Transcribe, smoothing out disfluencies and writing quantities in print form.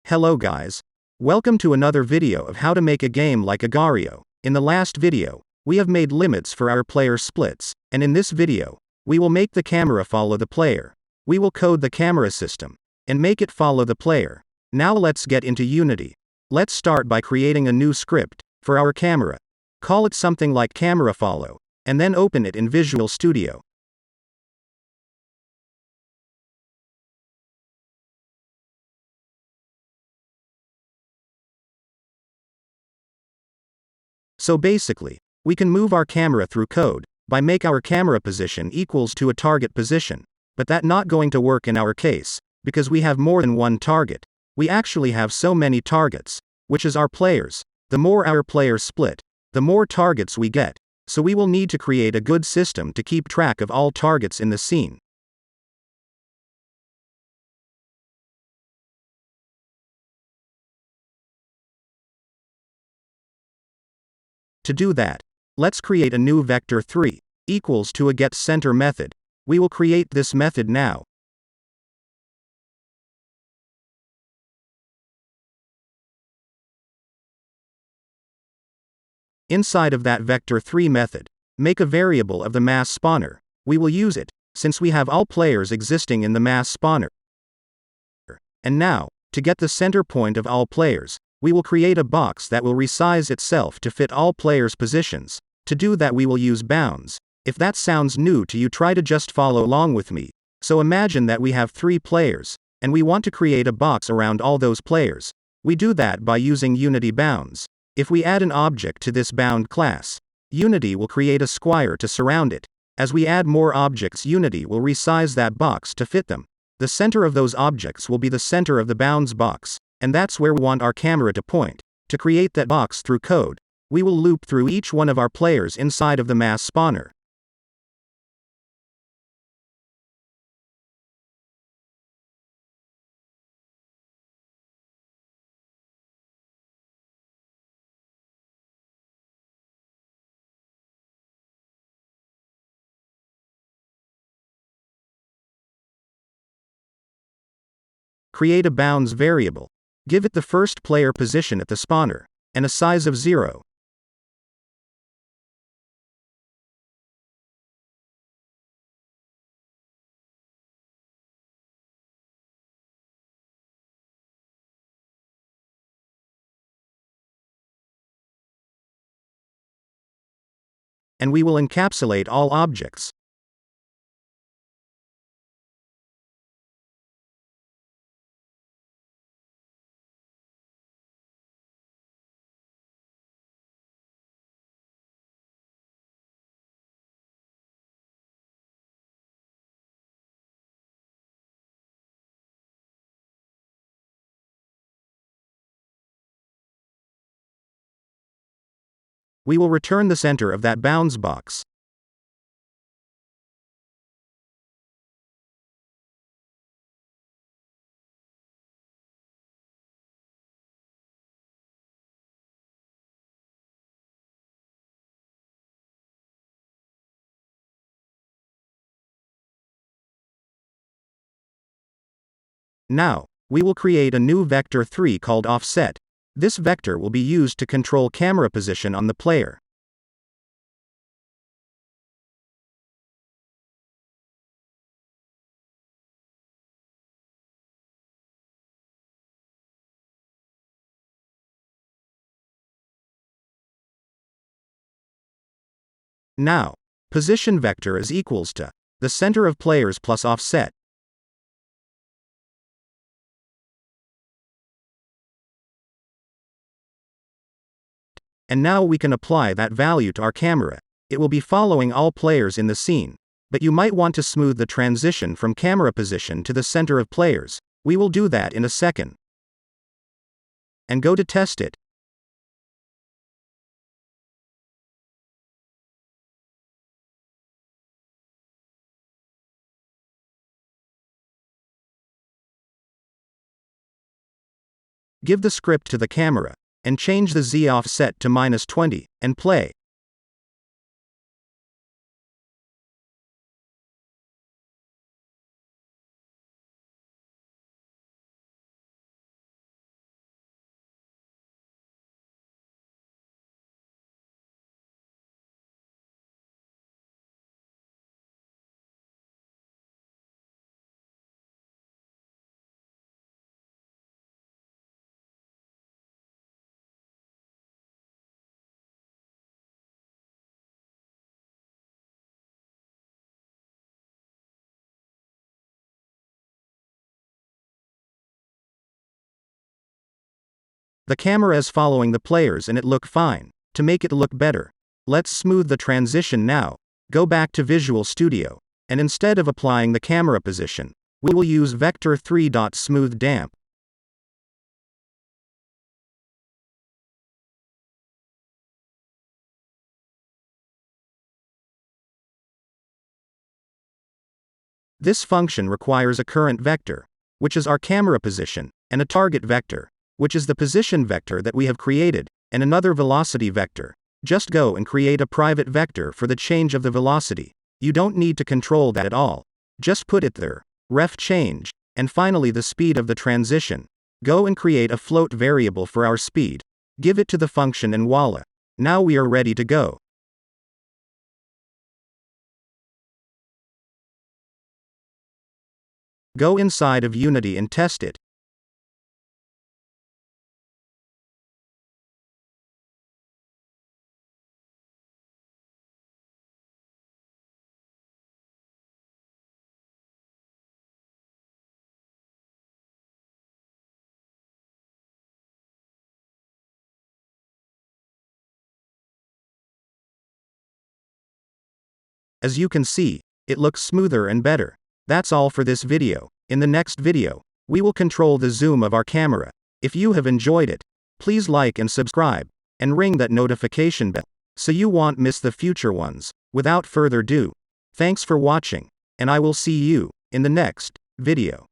Hello guys. Welcome to another video of how to make a game like Agar.io. In the last video, we have made limits for our player splits, and in this video, we will make the camera follow the player. We will code the camera system, and make it follow the player. Now let's get into Unity. Let's start by creating a new script for our camera. Call it something like camera follow, and then open it in Visual Studio. So basically, we can move our camera through code, by make our camera position equals to a target position, but that not going to work in our case, because we have more than one target. We actually have so many targets, which is our players. The more our players split, the more targets we get, so we will need to create a good system to keep track of all targets in the scene. To do that, let's create a new vector 3, equals to a getCenter method. We will create this method now. Inside of that vector 3 method, make a variable of the mass spawner. We will use it, since we have all players existing in the mass spawner. And now, to get the center point of all players, we will create a box that will resize itself to fit all players' positions. To do that we will use bounds. If that sounds new to you, try to just follow along with me. So imagine that we have 3 players, and we want to create a box around all those players. We do that by using Unity bounds. If we add an object to this bound class, Unity will create a square to surround it. As we add more objects, Unity will resize that box to fit them. The center of those objects will be the center of the bounds box, and that's where we want our camera to point. To create that box through code, we will loop through each one of our players inside of the mass spawner. Create a bounds variable. Give it the first player position at the spawner, and a size of 0. And we will encapsulate all objects. We will return the center of that bounds box. Now, we will create a new vector 3 called offset. This vector will be used to control camera position on the player. Now, position vector is equals to the center of players plus offset. And now we can apply that value to our camera. It will be following all players in the scene. But you might want to smooth the transition from camera position to the center of players. We will do that in a second. And go to test it. Give the script to the camera, and change the Z offset to -20, and play. The camera is following the players and it look fine. To make it look better, let's smooth the transition now. Go back to Visual Studio, and instead of applying the camera position, we will use Vector 3. Smooth Damp. This function requires a current vector, which is our camera position, and a target vector, which is the position vector that we have created, and another velocity vector. Just go and create a private vector for the change of the velocity. You don't need to control that at all. Just put it there. Ref change. And finally the speed of the transition. Go and create a float variable for our speed. Give it to the function and voila. Now we are ready to go. Go inside of Unity and test it. As you can see, it looks smoother and better. That's all for this video. In the next video, we will control the zoom of our camera. If you have enjoyed it, please like and subscribe, and ring that notification bell, so you won't miss the future ones. Without further ado, thanks for watching, and I will see you in the next video.